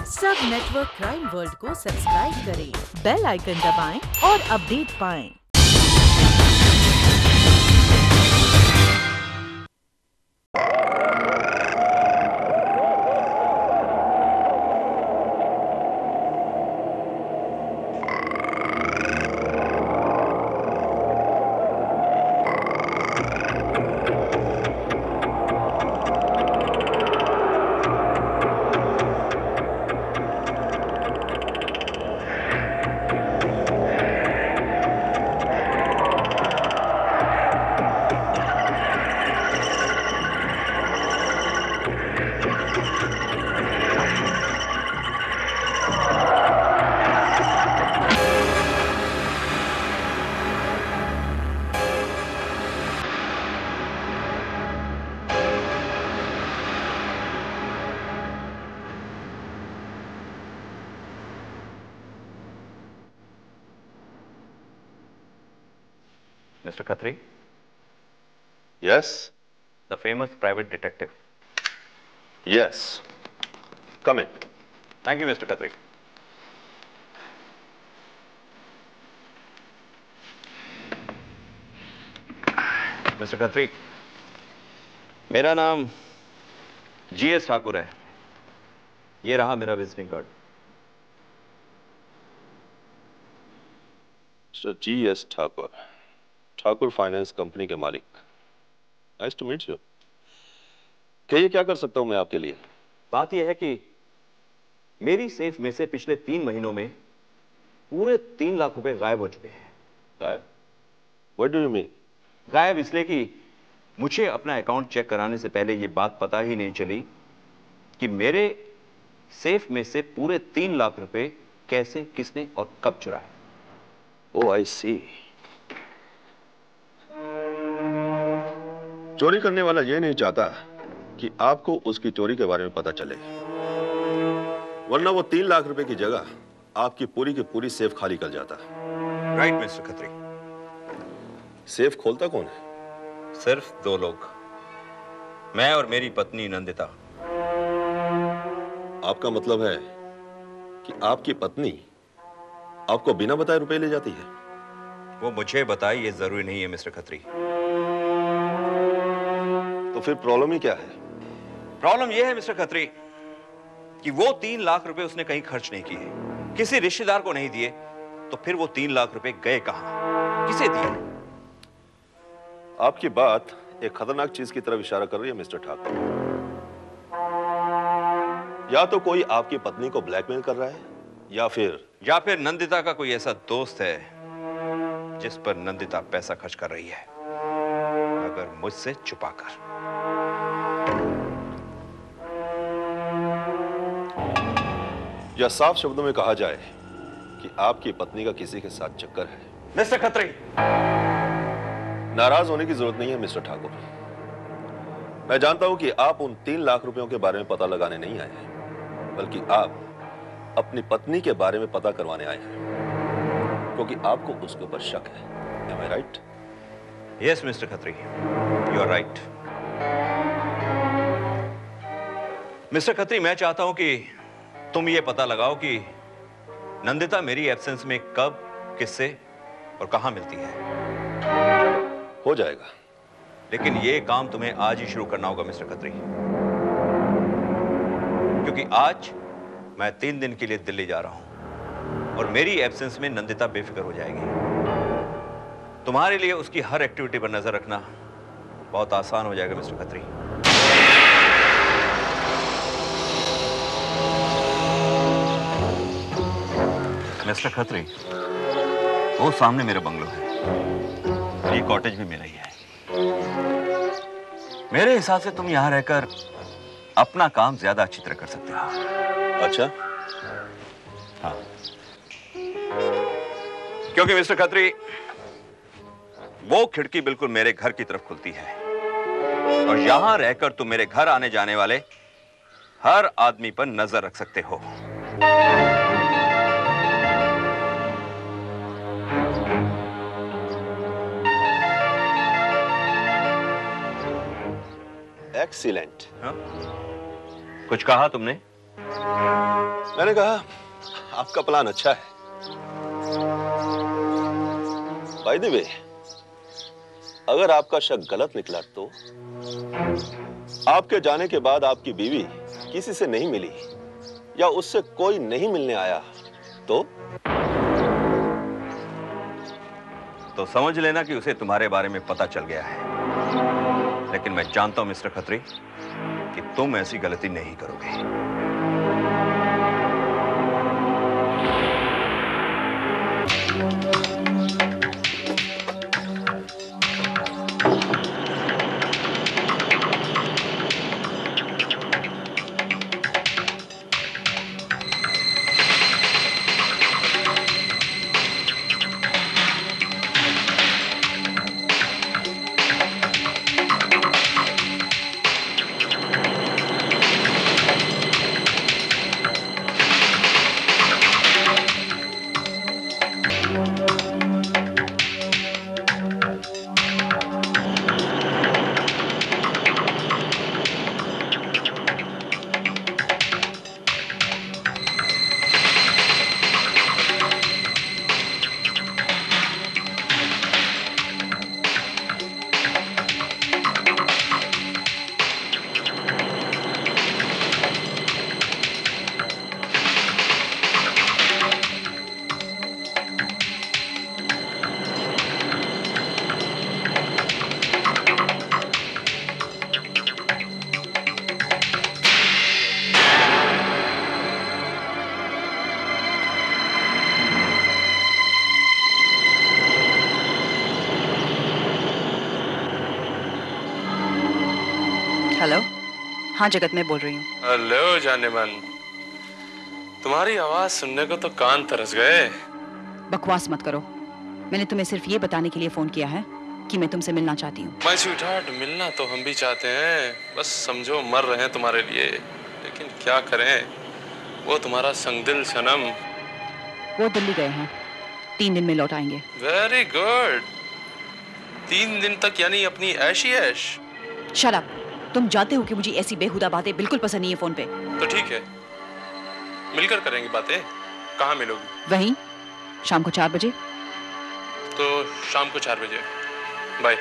सब network crime world को subscribe करें, बेल आइकन दबाएं और अपडेट पाएं। Mr. Khatri? Yes? The famous private detective. Yes. Come in. Thank you, Mr. Khatri. Mr. Khatri, मेरा नाम G.S. ठाकुर है। ये रहा मेरा visiting card. Mr. G.S. Thakur, Thakur finance company के मालिक। Nice to meet you. कहिए क्या कर सकता हूं मैं आपके लिए? बात यह है कि मेरी सेफ में से पिछले 3 महीनों में पूरे 3 लाख रुपए गायब हो चुके हैं। गायब? What do you mean? गायब इसलिए कि मुझे अपना अकाउंट चेक कराने से पहले यह बात पता ही नहीं चली कि मेरे सेफ में से पूरे 3 लाख रुपए कैसे, किसने और कब चुराए। Oh, I see. चोरी करने वाला ये नहीं चाहता कि आपको उसकी चोरी के बारे में पता चले, वरना वो 3 लाख रुपए की जगह आपकी पूरी की पूरी सेफ खाली कर जाता। Right mister Khatri. सेफ खोलता कौन है? सिर्फ 2 लोग, मैं और मेरी पत्नी नंदिता। आपका मतलब है कि आपकी पत्नी आपको बिना बताए रुपए ले जाती है? वो मुझे बताए ये जरूरी नहीं है मिस्टर खत्री। तो फिर प्रॉब्लम ही क्या है? प्रॉब्लम यह है मिस्टर खत्री कि वो 3 लाख रुपए उसने कहीं खर्च नहीं किए, किसी रिश्तेदार को नहीं दिए, तो फिर वो 3 लाख रुपए गए कहां, किसे दिए? आपकी बात एक खतरनाक चीज की तरफ इशारा कर रही है मिस्टर ठाकुर। या तो कोई आपकी पत्नी को ब्लैकमेल कर रहा है, या फिर नंदिता का कोई ऐसा दोस्त है जिस पर नंदिता पैसा खर्च कर रही है, मगर मुझसे छुपाकर। या साफ शब्दों में कहा जाए कि आपकी पत्नी का किसी के साथ चक्कर है। मिस्टर खत्री, नाराज होने की जरूरत नहीं है मिस्टर ठाकुर। मैं जानता हूं कि आप उन 3 लाख रुपयों के बारे में पता लगाने नहीं आए हैं, बल्कि आप अपनी पत्नी के बारे में पता करवाने आए हैं, क्योंकि आपको उसके ऊपर शक है। Am I right? Yes, mister Khatri, you are right. Mister Khatri, मैं चाहता हूं कि तुम ये पता लगाओ कि नंदिता मेरी एब्सेंस में कब, किससे और कहां मिलती है। हो जाएगा, लेकिन ये काम तुम्हें आज ही शुरू करना होगा मिस्टर खत्री, क्योंकि आज मैं 3 दिन के लिए दिल्ली जा रहा हूं और मेरी एब्सेंस में नंदिता बेफिक्र हो जाएगी। तुम्हारे लिए उसकी हर एक्टिविटी पर नजर रखना बहुत आसान हो जाएगा मिस्टर खत्री। मिस्टर खत्री, वो सामने मेरा बंगलो है, ये कॉटेज भी मेरा ही है। मेरे हिसाब से तुम यहां रहकर अपना काम ज्यादा अच्छी तरह कर सकते हो। अच्छा? हाँ, क्योंकि मिस्टर खत्री, वो खिड़की बिल्कुल मेरे घर की तरफ खुलती है और यहां रहकर तुम मेरे घर आने जाने वाले हर आदमी पर नजर रख सकते हो। एक्सीलेंट। हाँ? कुछ कहा तुमने? मैंने कहा आपका प्लान अच्छा है। बाय द वे, अगर आपका शक गलत निकला तो आपके जाने के बाद आपकी बीवी किसी से नहीं मिली या उससे कोई नहीं मिलने आया तो समझ लेना कि उसे तुम्हारे बारे में पता चल गया है। लेकिन मैं जानता हूं मिस्टर खत्री कि तुम ऐसी गलती नहीं करोगे। हेलो, हाँ जगत, मैं बोल रही हूँ। हेलो जाने मन, तुम्हारी आवाज सुनने को तो कान तरस गए। बकवास मत करो। मैंने तुम्हें सिर्फ ये बताने के लिए फोन किया है कि मैं तुमसे मिलना चाहती हूँ। माय स्वीटहार्ट, मिलना तो हम भी चाहते हैं, बस समझो मर रहे हैं तुम्हारे लिए। लेकिन क्या करें, वो तुम्हारा संगदिल सनम। वो दिल्ली गए हैं, 3 दिन में लौट आएंगे। Very good. 3 दिन तक यानी अपनी ऐशी ऐश। Shut up. तुम जानते हो कि मुझे ऐसी बेहुदा बातें बिल्कुल पसंद नहीं है फोन पे। तो ठीक है, मिलकर करेंगे बातें। कहाँ मिलोगी? वहीं, शाम को 4 बजे। तो शाम को 4 बजे। बाय।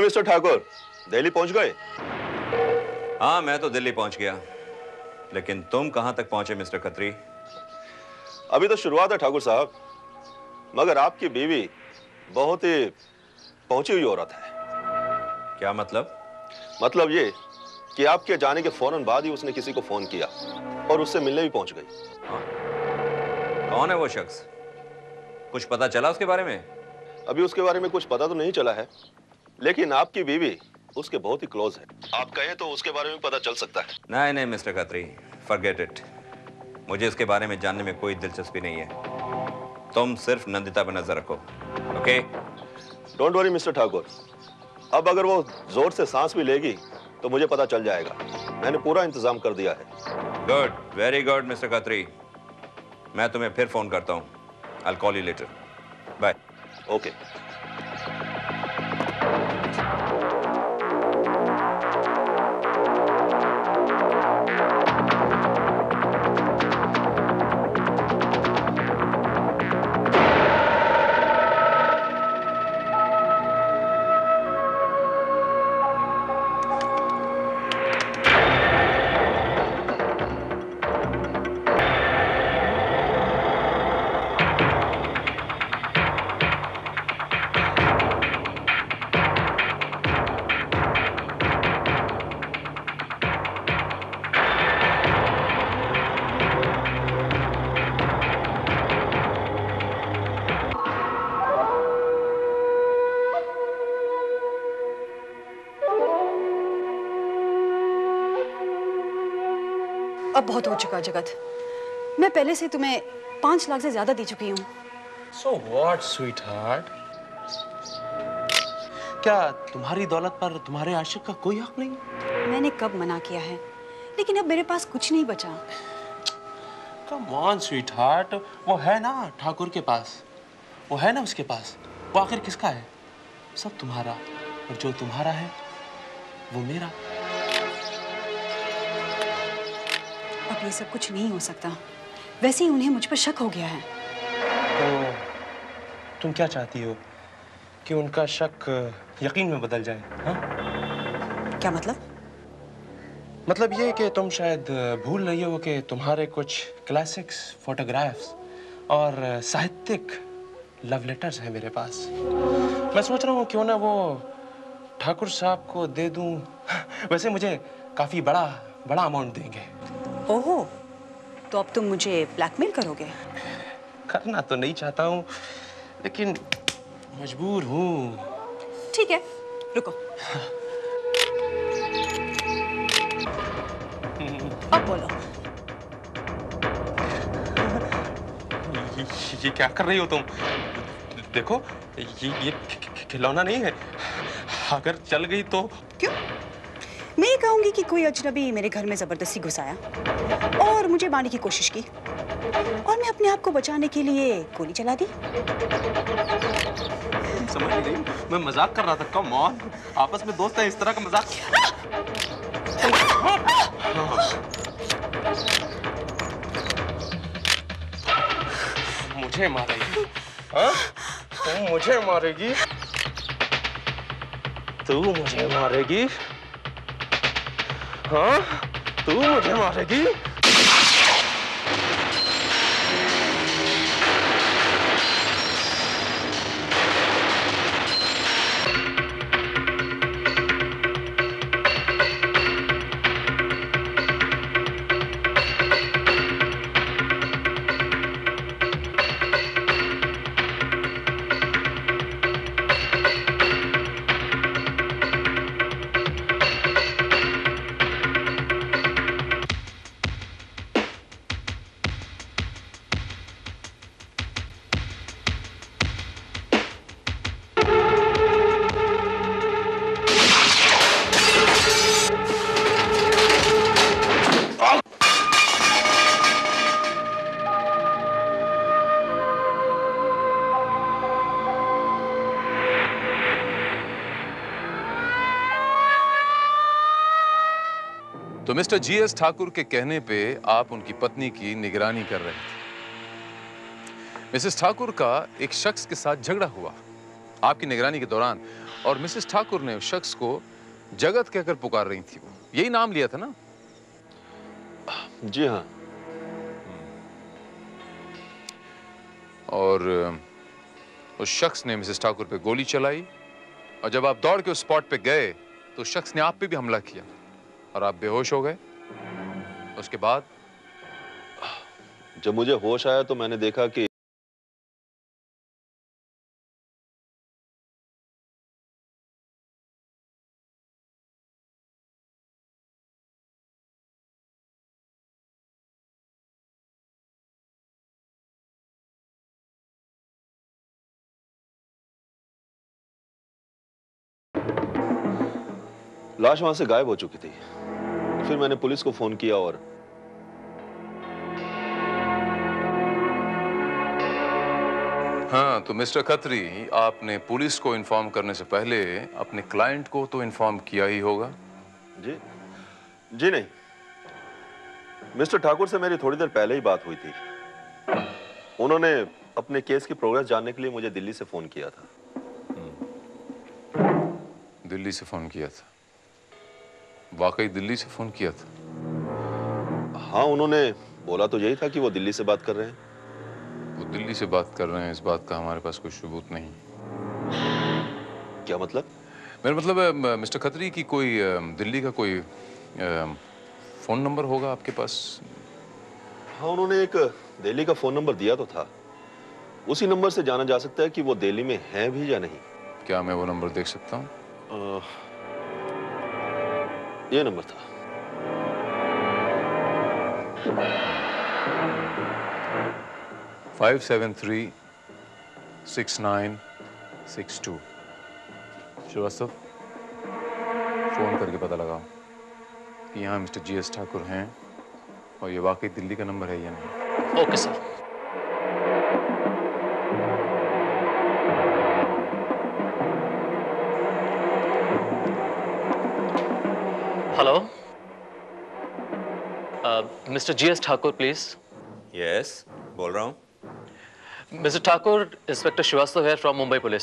मिस्टर ठाकुर, दिल्ली पहुंच गए? हाँ, मैं तो दिल्ली पहुंच गया, लेकिन तुम कहां तक पहुंचे मिस्टर खत्री? अभी तो शुरुआत है ठाकुर साहब, मगर आपकी बीवी बहुत ही पहुंची हुई औरत है। क्या मतलब? मतलब ये कि आपके जाने के फौरन बाद ही उसने किसी को फोन किया और उससे मिलने भी पहुंच गई। कौन है वो शख्स? कुछ पता चला उसके बारे में? अभी उसके बारे में कुछ पता तो नहीं चला है, लेकिन आपकी बीवी उसके बहुत ही क्लोज है। आप कहें तो उसके बारे में पता चल सकता है। नहीं नहीं मिस्टर खत्री, फॉरगेट इट। मुझे इसके बारे में जानने में कोई दिलचस्पी नहीं है। तुम सिर्फ नंदिता पर नजर रखो, okay? Don't worry mister Thakur, अब अगर वो जोर से सांस भी लेगी तो मुझे पता चल जाएगा। मैंने पूरा इंतजाम कर दिया है। Good, very good mister Khatri. मैं तुम्हें फिर फोन करता हूँ। I'll call you later. Bye. Okay. अब बहुत हो चुका जगत। मैं पहले से तुम्हें 5 लाख से ज्यादा दे चुकी हूँ। So what, sweetheart? क्या तुम्हारी दौलत पर तुम्हारे आशिक का कोई हक नहीं? मैंने कब मना किया है, लेकिन अब मेरे पास कुछ नहीं बचा। Come on, sweetheart. वो है ना ठाकुर के पास, वो है ना उसके पास। वो आखिर किसका है? सब तुम्हारा, और जो तुम्हारा है वो मेरा। अब ये सब कुछ नहीं हो सकता। वैसे ही उन्हें मुझ पर शक हो गया है। तो तुम क्या चाहती हो कि उनका शक यकीन में बदल जाए? हाँ? क्या मतलब? मतलब ये कि तुम शायद भूल रही हो कि तुम्हारे कुछ क्लासिक्स, फोटोग्राफ्स और साहित्यिक लव लेटर्स हैं मेरे पास। मैं सोच रहा हूँ क्यों ना वो ठाकुर साहब को दे दूं। वैसे मुझे काफी बड़ा अमाउंट देंगे। ओहो, तो अब तुम मुझे ब्लैकमेल करोगे? करना तो नहीं चाहता हूँ, लेकिन मजबूर हूँ। ठीक है, रुको। अब बोलो। ये क्या कर रही हो तुम? देखो, ये खिलौना नहीं है। अगर चल गई तो? क्यों? मैं ये कहूंगी कि कोई अजनबी मेरे घर में जबरदस्ती घुस आया और मुझे मारने की कोशिश की, और मैं अपने आप को बचाने के लिए गोली चला दी। समझ नहीं रही, मैं मजाक कर रहा था। कम ऑन, आपस में दोस्त हैं, इस तरह का मजाक। मुझे मारेगी? हाँ? तुम मुझे मारेगी? तू मुझे मारेगी? हाँ? तू मुझे मारेगी? तो मिस्टर जीएस ठाकुर के कहने पे आप उनकी पत्नी की निगरानी कर रहे थे। मिसेस ठाकुर का एक शख्स के साथ झगड़ा हुआ। आपकी निगरानी के दौरान और मिसेस ठाकुर ने उस शख्स को जगत कहकर पुकार रही थी। वो यही नाम लिया था ना? जी हाँ। और उस शख्स ने मिसेस ठाकुर पे गोली चलाई, और जब आप दौड़ के उस स्पॉट पे गए तो उस शख्स ने आप पे भी हमला किया और आप बेहोश हो गए। उसके बाद जब मुझे होश आया तो मैंने देखा कि लाश वहां से गायब हो चुकी थी। फिर मैंने पुलिस को फोन किया और हाँ, तो मिस्टर खत्री, आपने पुलिस को इन्फॉर्म करने से पहले अपने क्लाइंट को तो इन्फॉर्म किया ही होगा। जी जी नहीं, मिस्टर ठाकुर से मेरी थोड़ी देर पहले ही बात हुई थी। उन्होंने अपने केस की प्रोग्रेस जानने के लिए मुझे दिल्ली से फोन किया था। दिल्ली से फोन किया था? वाकई दिल्ली से फोन किया था? हाँ, उन्होंने बोला तो यही था कि वो दिल्ली से बात कर रहे हैं। वो दिल्ली से बात कर रहे हैं, इस बात का हमारे पास कोई सबूत नहीं। क्या मतलब? मेरा मतलब है मिस्टर खत्री की कोई दिल्ली का कोई फोन नंबर होगा आपके पास? हाँ, उन्होंने एक दिल्ली का फोन नंबर दिया तो था। उसी नंबर से जाना जा सकता है कि वो दिल्ली में है भी या नहीं। क्या मैं वो नंबर देख सकता हूँ? ये नंबर था। 5736962। श्रीवास्तव, फोन करके पता लगाओ कि यहाँ मिस्टर जीएस ठाकुर हैं और ये वाकई दिल्ली का नंबर है या नहीं। Okay sir. Hello, mister GS Thakur please. Yes, बोल रहा हूँ। मिस्टर ठाकुर, इंस्पेक्टर श्रीवास्तव है फ्रॉम मुंबई पुलिस।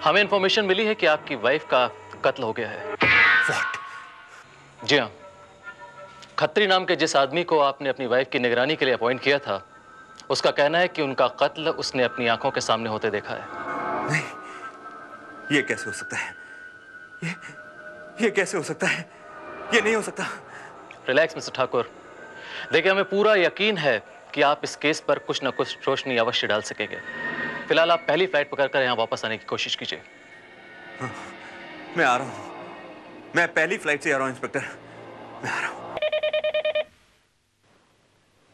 हमें इंफॉर्मेशन मिली है कि आपकी वाइफ का कत्ल हो गया है। What? जी हाँ, खत्री नाम के जिस आदमी को आपने अपनी वाइफ की निगरानी के लिए अपॉइंट किया था, उसका कहना है कि उनका कत्ल उसने अपनी आंखों के सामने होते देखा है। नहीं, ये कैसे हो सकता है? ये कैसे हो सकता है? ये नहीं हो सकता। Relax mister Thakur. देखिए, हमें पूरा यकीन है कि आप इस केस पर कुछ ना कुछ रोशनी अवश्य डाल सकेंगे। फिलहाल आप पहली फ्लाइट पकड़कर यहाँ वापस आने की कोशिश कीजिए। हाँ, मैं आ रहा हूँ। मैं पहली फ्लाइट से आ रहा हूँ इंस्पेक्टर। मैं आ रहा हूँ।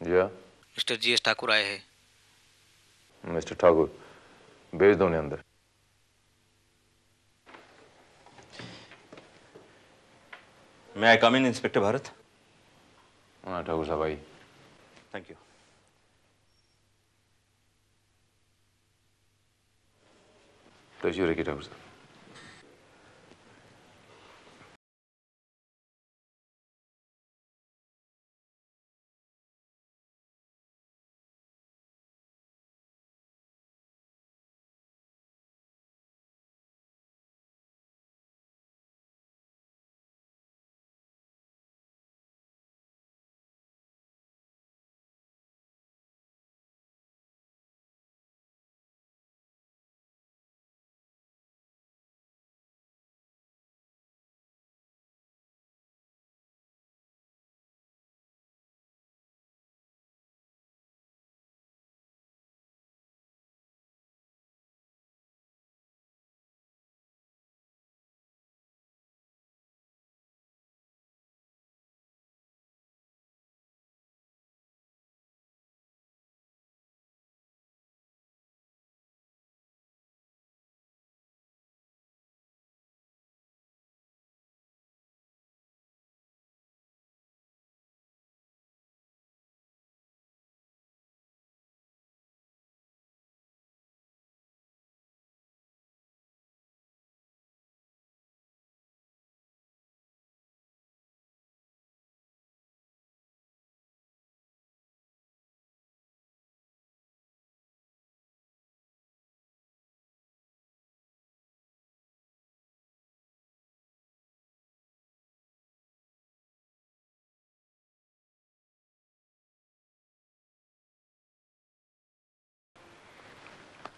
या मिस्टर जीएस ठाकुर आए हैं। मिस्टर ठाकुर, भेज दो उन्हें अंदर। मैं आई कम इन इंस्पेक्टर भारत? हाँ ठाकुर साहब, आइए। Thank you. तशरीफ रखिए ठाकुर साहब।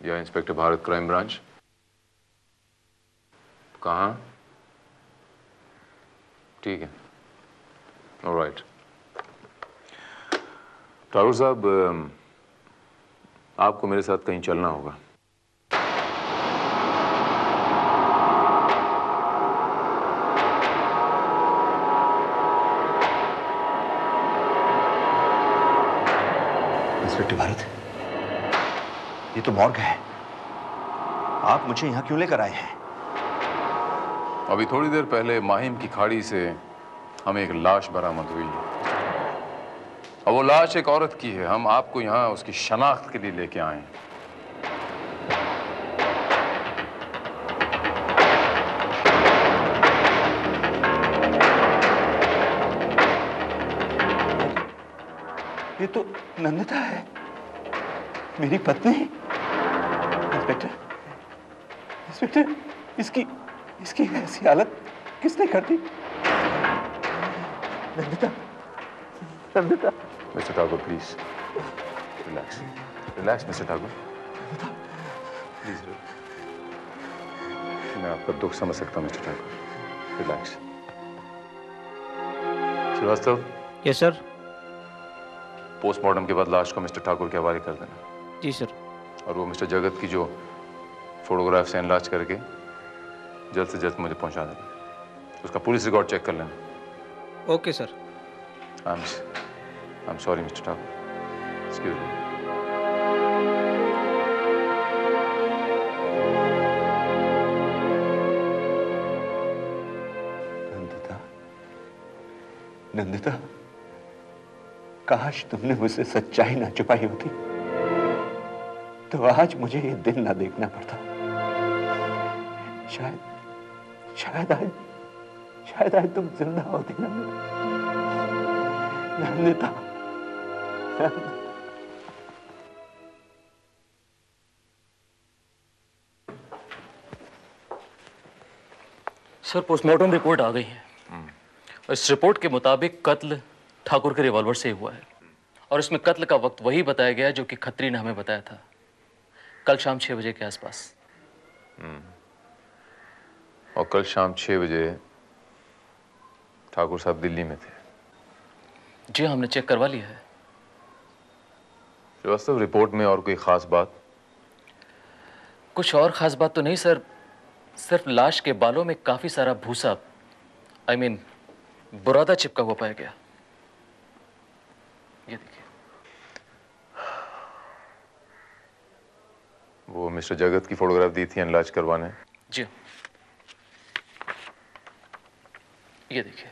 या इंस्पेक्टर भारत, क्राइम ब्रांच? कहाँ? ठीक है, ऑलराइट। ठाकुर साहब, आपको मेरे साथ कहीं चलना होगा। इंस्पेक्टर भारत, ये तो मॉर्ग है। आप मुझे यहां क्यों लेकर आए हैं? अभी थोड़ी देर पहले माहिम की खाड़ी से हमें एक लाश बरामद हुई और वो लाश एक औरत की है। हम आपको यहाँ उसकी शनाख्त के लिए लेके आए हैं। ये तो नंदिता है, मेरी पत्नी। इंस्पेक्टर, इंस्पेक्टर, इसकी ऐसी हालत किसने कर दी? Nandita, Nandita. Mister Thakur, please relax, relax mister Thakur, please. मैं आपका दुख समझ सकता हूँ mister Thakur, relax. Shrivastava. Yes sir. Postmortem के बाद लाश को मिस्टर ठाकुर के हवाले कर देना। जी सर। और वो मिस्टर जगत की जो फोटोग्राफ्स एनलार्ज करके जल्द से जल्द मुझे पहुंचा देना। उसका पुलिस रिकॉर्ड चेक कर लेना। Okay sir. I am sorry mister Thakur, excuse me. Nandita, Nandita, काश तुमने मुझसे सच्चाई ना छुपाई होती तो आज मुझे ये दिन ना देखना पड़ता। शायद आज तुम जिंदा होती। नंदिता, सर, पोस्टमार्टम रिपोर्ट आ गई है। इस रिपोर्ट के मुताबिक कत्ल ठाकुर के रिवॉल्वर से हुआ है और इसमें कत्ल का वक्त वही बताया गया जो कि खत्री ने हमें बताया था, कल शाम 6 बजे के आसपास। और कल शाम 6 बजे ठाकुर साहब दिल्ली में थे? जी, हमने चेक करवा लिया है। श्रीवास्तव, रिपोर्ट में और कोई खास बात? कुछ और खास बात तो नहीं सर, सिर्फ लाश के बालों में काफी सारा भूसा, आई मीन बुरादा चिपका हुआ पाया गया। ये देखिए। वो मिस्टर जगत की फोटोग्राफ दी थी एनलार्ज करवाने? जी, ये देखिए।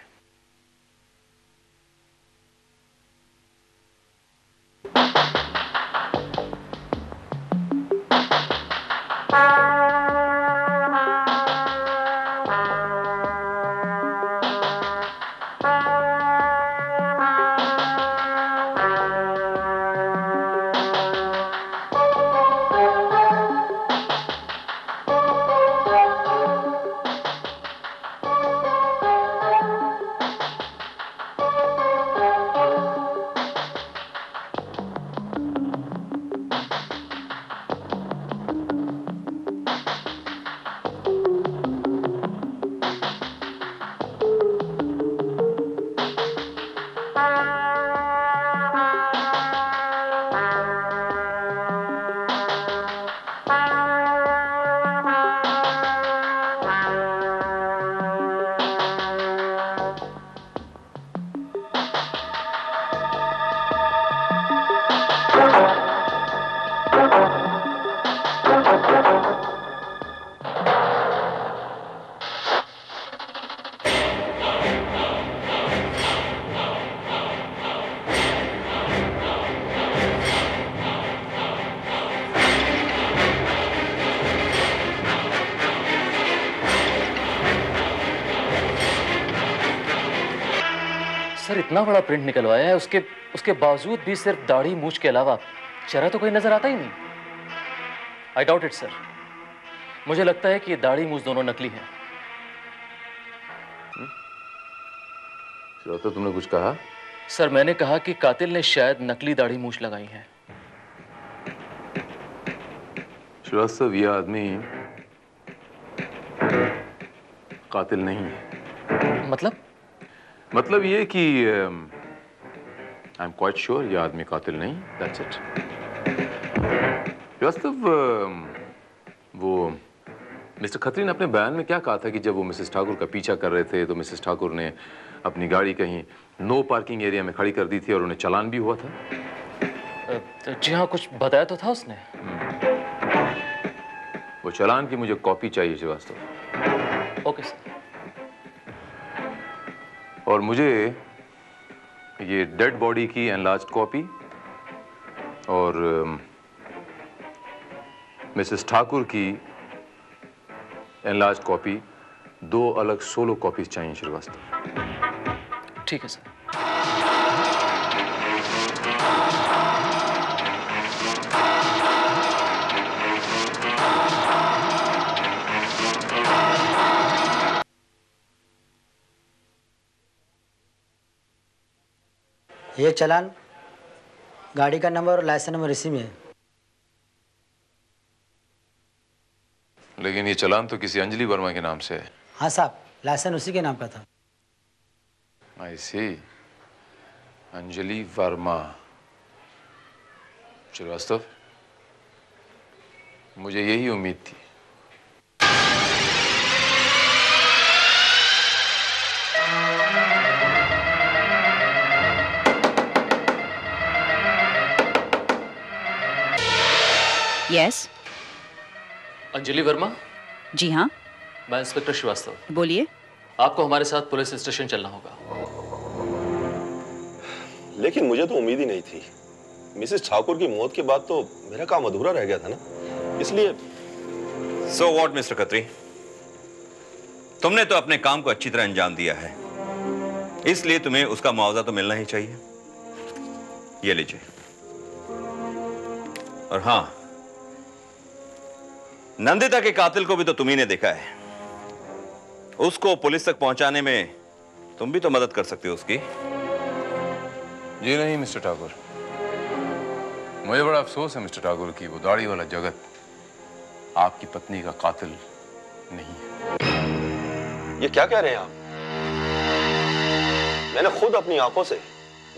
सर, इतना बड़ा प्रिंट निकलवाया है, उसके बावजूद भी सिर्फ दाढ़ी मूंछ के अलावा चेहरा तो कोई नजर आता ही नहीं। I doubt it sir. मुझे लगता है कि ये दाढ़ी मूंछ दोनों नकली हैं। तो तुमने कुछ कहा? सर, मैंने कहा कि कातिल ने शायद नकली दाढ़ी मूंछ लगाई है। श्रीवास्तव, ये आदमी कातिल नहीं है। मतलब ये कि आई एम क्वाइट श्योर ये आदमी कातिल नहीं। That's it. श्रीवास्तव, वो मिस्टर खत्री ने अपने बयान में क्या कहा था कि जब वो मिसेस ठाकुर का पीछा कर रहे थे तो मिसेस ठाकुर ने अपनी गाड़ी कहीं नो पार्किंग एरिया में खड़ी कर दी थी और उन्हें चालान भी हुआ था? जी हाँ, कुछ बताया तो था उसने। वो चालान की मुझे कॉपी चाहिए श्रीवास्तव। Okay sir. और मुझे ये डेड बॉडी की एनलार्ज्ड कॉपी और मिसेस ठाकुर की एनलार्ज्ड कॉपी, 2 अलग सोलो कॉपीज चाहिए श्रीवास्तव। ठीक है सर। ये चालान गाड़ी का नंबर और लाइसेंस नंबर इसी में है। लेकिन ये चालान तो किसी अंजलि वर्मा के नाम से है। हाँ साहब, लाइसेंस उसी के नाम का था। आई सी, अंजलि वर्मा। श्रीवास्तव, मुझे यही उम्मीद थी। यस। अंजलि वर्मा? जी हाँ। मैं इंस्पेक्टर श्रीवास्तव। बोलिए। आपको हमारे साथ पुलिस स्टेशन चलना होगा। लेकिन मुझे तो उम्मीद ही नहीं थी। मिसेस ठाकुर की मौत के बाद तो मेरा काम अधूरा रह गया था ना, इसलिए। सो व्हाट मिस्टर खत्री, तुमने तो अपने काम को अच्छी तरह अंजाम दिया है, इसलिए तुम्हें उसका मुआवजा तो मिलना ही चाहिए। ये लीजिए। और हां, नंदिता के कातिल को भी तो तुम्ही ने देखा है। उसको पुलिस तक पहुंचाने में तुम भी तो मदद कर सकते हो उसकी। जी नहीं मिस्टर ठाकुर, मुझे बड़ा अफसोस है मिस्टर ठाकुर की वो दाढ़ी वाला जगत आपकी पत्नी का कातिल नहीं है। ये क्या कह रहे हैं आप? मैंने खुद अपनी आंखों से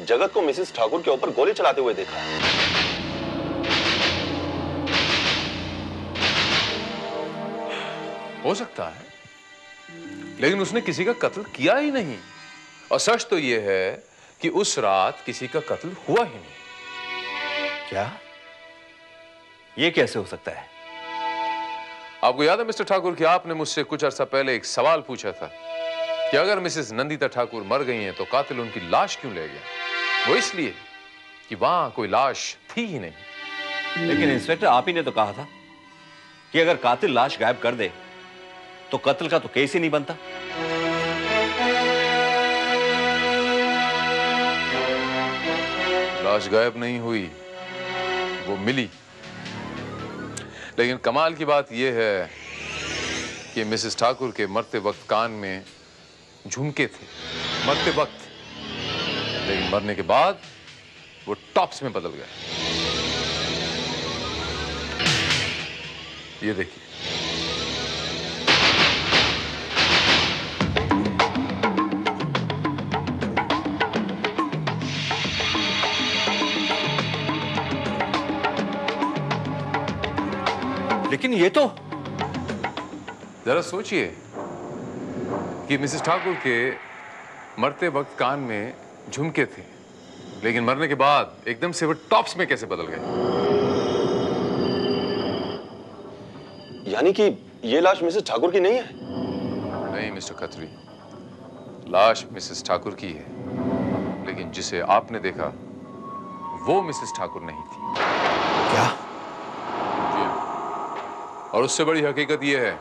जगत को मिसेस ठाकुर के ऊपर गोली चलाते हुए देखा है। हो सकता है, लेकिन उसने किसी का कत्ल किया ही नहीं। और सच तो यह है कि उस रात किसी का कत्ल हुआ ही नहीं। क्या? ये कैसे हो सकता है? आपको याद है मिस्टर ठाकुर कि आपने मुझसे कुछ अरसा पहले एक सवाल पूछा था कि अगर मिसेस नंदिता ठाकुर मर गई हैं तो कातिल उनकी लाश क्यों ले गया? वो इसलिए कि वहां कोई लाश थी ही नहीं। लेकिन इंस्पेक्टर, आप ही ने तो कहा था कि अगर कातिल लाश गायब कर दे तो कत्ल का तो केस ही नहीं बनता। लाश गायब नहीं हुई, वो मिली। लेकिन कमाल की बात यह है कि मिसेस ठाकुर के मरते वक्त कान में झुमके थे, मरते वक्त, लेकिन मरने के बाद वो टॉप्स में बदल गए। ये देखिए। लेकिन ये तो, जरा सोचिए कि मिसेस ठाकुर के मरते वक्त कान में झुमके थे, लेकिन मरने के बाद एकदम से वो टॉप्स में कैसे बदल गए? यानी कि ये लाश मिसेस ठाकुर की नहीं है? नहीं मिस्टर खत्री, लाश मिसेस ठाकुर की है, लेकिन जिसे आपने देखा वो मिसेस ठाकुर नहीं थी। क्या? और उससे बड़ी हकीकत यह है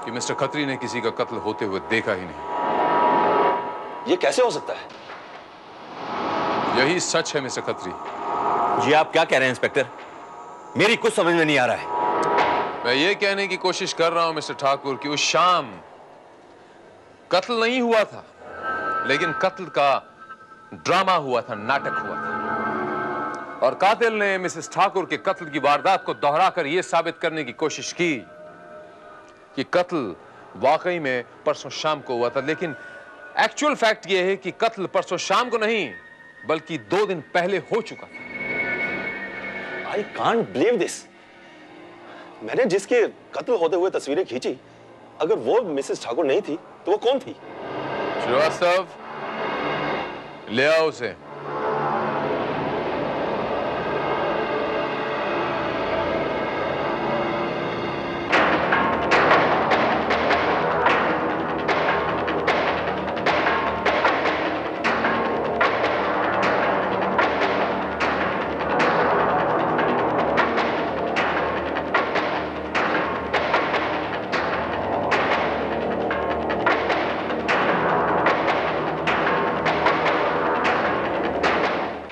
कि मिस्टर खत्री ने किसी का कत्ल होते हुए देखा ही नहीं। ये कैसे हो सकता है? यही सच है मिस्टर खत्री। जी आप क्या कह रहे हैं इंस्पेक्टर? मेरी कुछ समझ में नहीं आ रहा है। मैं ये कहने की कोशिश कर रहा हूं मिस्टर ठाकुर कि उस शाम कत्ल नहीं हुआ था, लेकिन कत्ल का ड्रामा हुआ था, नाटक हुआ था। और कातिल ने मिसेस ठाकुर के कत्ल की वारदात को दोहराकर यह साबित करने की कोशिश की कि कत्ल वाकई में परसों शाम को हुआ था, लेकिन एक्चुअल फैक्ट यह है कि कत्ल परसों शाम को नहीं बल्कि 2 दिन पहले हो चुका था। I can't believe this. मैंने जिसके कत्ल होते हुए तस्वीरें खींची, अगर वो मिसेस ठाकुर नहीं थी तो वो कौन थी? श्रीवास्तव, ले आओ उसे।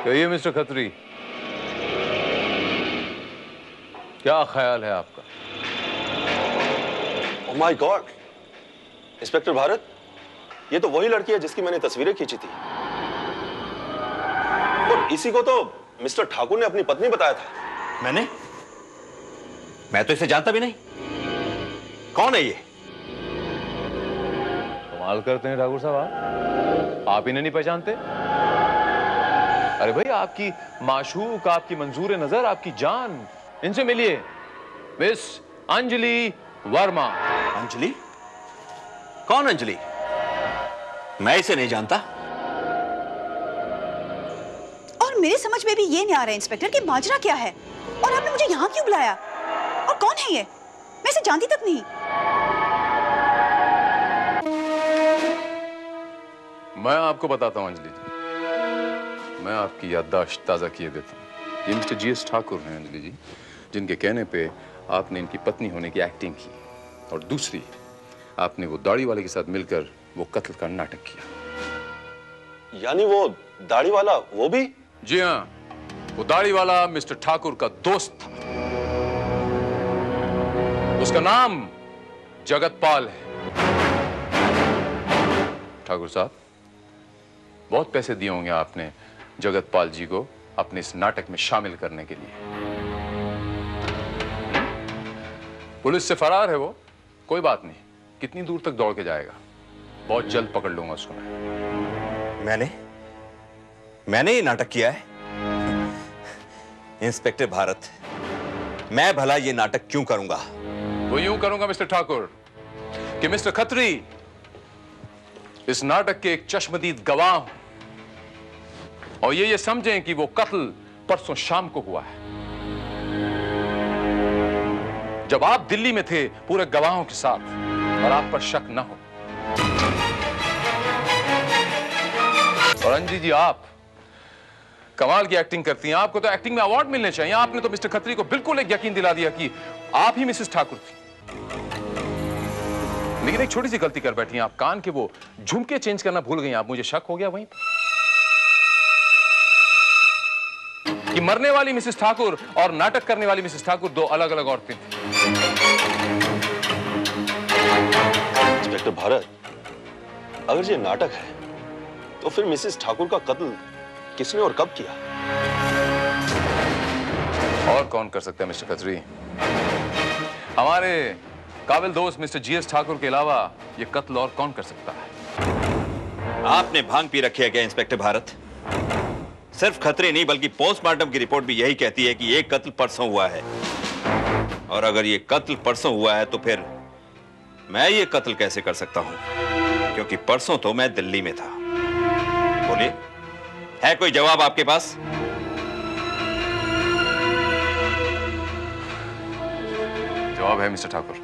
कहिए मिस्टर खत्री, क्या ख्याल है आपका? Oh my God, inspector Bharat, ये तो वही लड़की है जिसकी मैंने तस्वीरें खींची थी, और इसी को तो मिस्टर ठाकुर ने अपनी पत्नी बताया था। मैं तो इसे जानता भी नहीं। कौन है ये? कमाल करते हैं ठाकुर साहब, आप इन्हें नहीं पहचानते? अरे भाई, आपकी माशूक, आपकी मंजूर नजर, आपकी जान, इनसे मिलिए। मिस अंजलि वर्मा। अंजलि? कौन अंजलि? मैं इसे नहीं जानता। और मेरे समझ में भी ये नहीं आ रहा है इंस्पेक्टर कि माजरा क्या है, और आपने मुझे यहाँ क्यों बुलाया, और कौन है ये? मैं इसे जानती तक नहीं। मैं आपको बताता हूं अंजलि जी, मैं आपकी याददाश्त ताज़ा किए देता हूँ। ये मिस्टर जीएस ठाकुर हैं अंजलि जी, जिनके कहने पे आपने इनकी पत्नी होने की एक्टिंग की, और दूसरी, आपने वो दाढ़ी वाले के साथ मिलकर वो कत्ल का नाटक किया। यानी वो दाढ़ी वाला वो भी? जी हाँ, वो दाढ़ी वाला मिस्टर ठाकुर का दोस्त था। उसका नाम जगतपाल है। ठाकुर साहब, बहुत पैसे दिए होंगे आपने जगतपाल जी को अपने इस नाटक में शामिल करने के लिए। पुलिस से फरार है वो, कोई बात नहीं, कितनी दूर तक दौड़ के जाएगा, बहुत जल्द पकड़ लूंगा उसको मैं। मैंने ये नाटक किया है? इंस्पेक्टर भारत, मैं भला ये नाटक क्यों करूंगा? वो यूं करूंगा मिस्टर ठाकुर कि मिस्टर खत्री इस नाटक के एक चश्मदीद गवाह हूं, और ये समझें कि वो कत्ल परसों शाम को हुआ है, जब आप दिल्ली में थे पूरे गवाहों के साथ, और आप पर शक न हो। और अंजी जी, आप कमाल की एक्टिंग करती हैं, आपको तो एक्टिंग में अवार्ड मिलने चाहिए। आपने तो मिस्टर खत्री को बिल्कुल एक यकीन दिला दिया कि आप ही मिसेस ठाकुर थी। लेकिन एक छोटी सी गलती कर बैठी हैं आप, कान के वो झुमके चेंज करना भूल गई आप। मुझे शक हो गया वहीं कि मरने वाली मिसेस ठाकुर और नाटक करने वाली मिसेस ठाकुर दो अलग अलग औरतें थी। इंस्पेक्टर भारत, अगर ये नाटक है तो फिर मिसेस ठाकुर का कत्ल किसने और कब किया? और कौन कर सकता है मिस्टर खत्री? हमारे काबिल दोस्त मिस्टर जीएस ठाकुर के अलावा ये कत्ल और कौन कर सकता है? आपने भांग पी रखी है क्या इंस्पेक्टर भारत? सिर्फ खतरे नहीं बल्कि पोस्टमार्टम की रिपोर्ट भी यही कहती है कि ये कत्ल परसों हुआ है, और अगर ये कत्ल परसों हुआ है तो फिर मैं ये कत्ल कैसे कर सकता हूं? क्योंकि परसों तो मैं दिल्ली में था। बोलिए, है कोई जवाब आपके पास? जवाब है मिस्टर ठाकुर,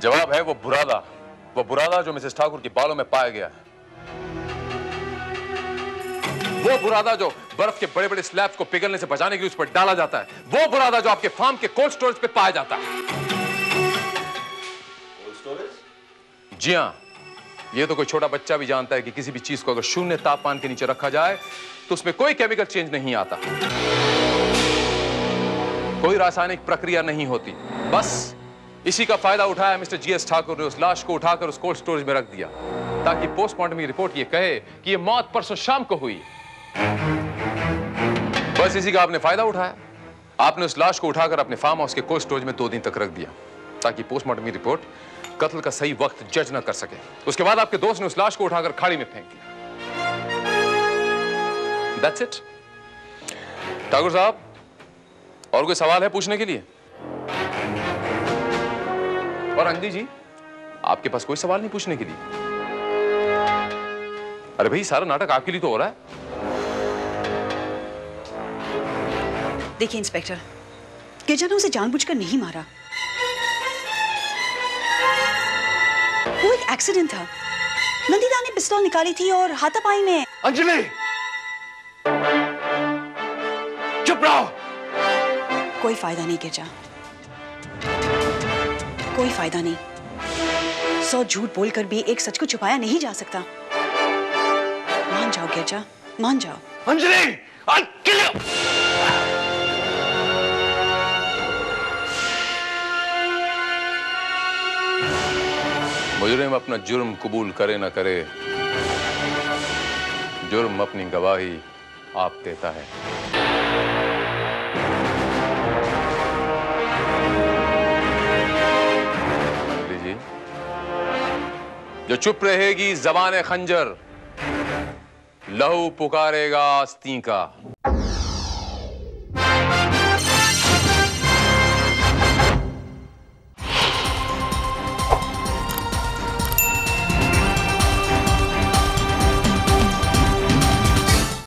जवाब है वो बुरादा जो मिसेस ठाकुर के बालों में पाया गया है। वो बुरादा जो बर्फ के बड़े बड़े स्लैब्स को पिघलने से बचाने के लिए उस पर डाला जाता है। वो बुरादा जो आपके फार्म के कोल्ड स्टोरेज पे पाया जाता है। Cold storage? जी हां, ये तो कोई छोटा बच्चा भी जानता है कि किसी भी चीज को अगर शून्य तापमान के नीचे रखा जाए तो उसमें कोई केमिकल चेंज नहीं आता, कोई रासायनिक प्रक्रिया नहीं होती। बस इसी का फायदा उठाया मिस्टर जीएस ठाकुर ने उस लाश को उठाकर उस कोल्ड स्टोरेज में रख दिया, ताकि पोस्टमार्टम की रिपोर्ट ये कहे कि ये मौत परसों शाम को हुई। बस इसी का आपने फायदा उठाया। आपने उस लाश को उठाकर अपने फार्म हाउस के कोल्ड स्टोरेज में 2 दिन तक रख दिया ताकि पोस्टमार्टम की रिपोर्ट कत्ल का सही वक्त जज न कर सके। उसके बाद आपके दोस्त ने उस लाश को उठाकर खाड़ी में फेंक दिया। That's it। ठाकुर साहब, और कोई सवाल है पूछने के लिए? और अंजलि जी, आपके पास कोई सवाल नहीं पूछने के लिए? अरे भाई, सारा नाटक आपके लिए तो हो रहा है। देखिए इंस्पेक्टर, गिरजा ने उसे जानबूझकर नहीं मारा। वो एक एक्सीडेंट था। नंदिता ने पिस्तौल निकाली थी और हाथापाई में। अंजलि, चुप रहो। कोई फायदा नहीं गिरजा, कोई फायदा नहीं। 100 झूठ बोलकर भी एक सच को छुपाया नहीं जा सकता। मान जाओ गिरजा, मान जाओ। अंजलि, मुजरिम अपना जुर्म कबूल करे न करे, जुर्म अपनी गवाही आप देता है। जी, जो चुप रहेगी ज़बान खंजर, लहू पुकारेगा आस्तीं का।